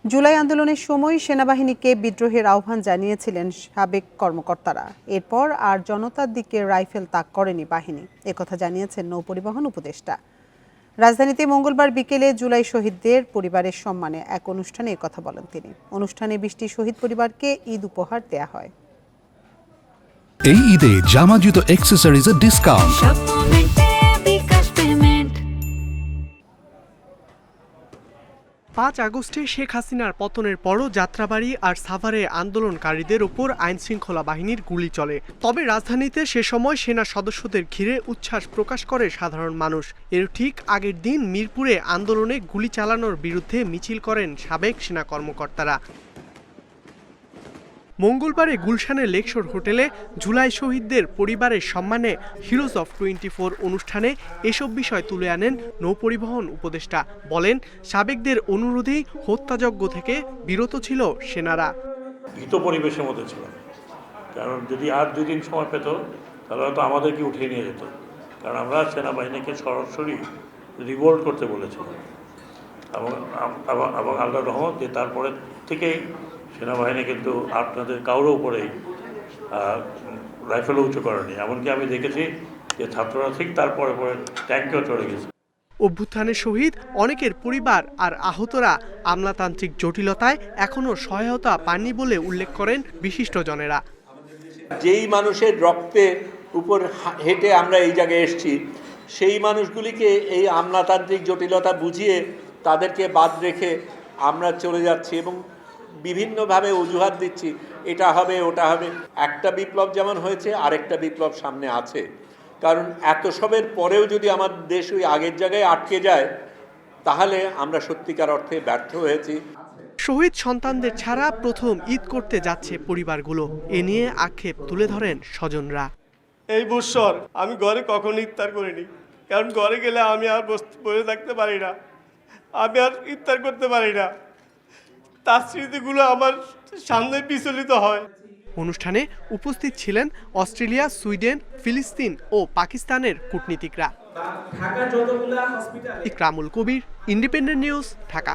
জুলাই আন্দোলনের সময় সেনাবাহিনীকে বিদ্রোহের আহ্বান জানিয়েছিলেন সাবেক কর্মকর্তারা। এরপর আর জনতার দিকে রাইফেল তাক করেনি বাহিনী, একথা জানিয়েছেন নৌপরিবহন উপদেষ্টা। রাজধানীতে মঙ্গলবার বিকেলে জুলাই শহীদদের পরিবারের সম্মানে এক অনুষ্ঠানে একথা বলেন তিনি। অনুষ্ঠানে 20টি শহীদ পরিবারকে ঈদ উপহার দেয়া হয়। এই ঈদে জামা জুতো অ্যাকসেসরিজের ডিসকাউন্ট। 5 আগস্টে শেখ হাসিনার পতনের পরও যাত্রাবাড়ি আর সাভারে আন্দোলনকারীদের ওপর আইনশৃঙ্খলা বাহিনীর গুলি চলে। তবে রাজধানীতে সে সময় সেনা সদস্যদের ঘিরে উচ্ছ্বাস প্রকাশ করে সাধারণ মানুষ। এর ঠিক আগের দিন মিরপুরে আন্দোলনে গুলি চালানোর বিরুদ্ধে মিছিল করেন সাবেক সেনা কর্মকর্তারা। মঙ্গলবারে গুলশানের লেকশোর হোটেলে জুলাই শহীদদের পরিবারের সম্মানে হিরোজ অফ 24 অনুষ্ঠানে এসব বিষয় তুলে আনেন নৌপরিবহন উপদেষ্টা। বলেন, সাবেকদের অনুরোধেই হত্যাযজ্ঞ থেকে বিরত ছিল সেনারা। ভীত পরিবেশের মধ্যে ছিল, কারণ যদি আর 2 দিন সময় পেত তাহলে হয়তো আমাদেরকে উঠিয়ে নিয়ে যেত, কারণ আমরা সেনাবাহিনীকে সরাসরি রিভোল্ট করতে বলেছিলাম এবং আল্লাহর রহমত যে তারপরে থেকেই সেনাবাহিনী কিন্তু আপনাদের কারোর উপরেই রাইফেল উঁচু করেনি। এমনকি আমি দেখেছি যে ছাত্ররা ঠিক তারপরে পরে ট্যাঙ্কেও চড়ে গেছে। অভ্যুত্থানের শহীদ অনেকের পরিবার আর আহতরা আমলাতান্ত্রিক জটিলতায় এখনও সহায়তা পাননি বলে উল্লেখ করেন বিশিষ্টজনেরা। যেই মানুষের রক্তের উপর হেঁটে আমরা এই জায়গায় এসেছি, সেই মানুষগুলিকে এই আমলাতান্ত্রিক জটিলতা বুঝিয়ে তাদেরকে বাদ রেখে আমরা চলে যাচ্ছি এবং বিভিন্নভাবে অজুহাত দিচ্ছি, এটা হবে ওটা হবে। একটা বিপ্লব যেমন হয়েছে, আরেকটা বিপ্লব সামনে আছে। কারণ এত সবের পরেও যদি আমার দেশ ওই আগের জায়গায় আটকে যায়, তাহলে আমরা সত্যিকার অর্থে ব্যর্থ হয়েছি। শহীদ সন্তানদের ছাড়া প্রথম ঈদ করতে যাচ্ছে পরিবারগুলো, এ নিয়ে আক্ষেপ তুলে ধরেন স্বজনরা। এই বৎসর আমি ঘরে কখনো ইফতার করিনি, কারণ ঘরে গেলে আমি আর বসে থাকতে পারি না, আমি আর ইফতার করতে পারি না। তার স্মৃতিগুলো আমার সামনে বিচলিত হয়। অনুষ্ঠানে উপস্থিত ছিলেন অস্ট্রেলিয়া, সুইডেন, ফিলিস্তিন ও পাকিস্তানের কূটনীতিকরা। ইকরামুল কবির, ইন্ডিপেন্ডেন্ট নিউজ, ঢাকা।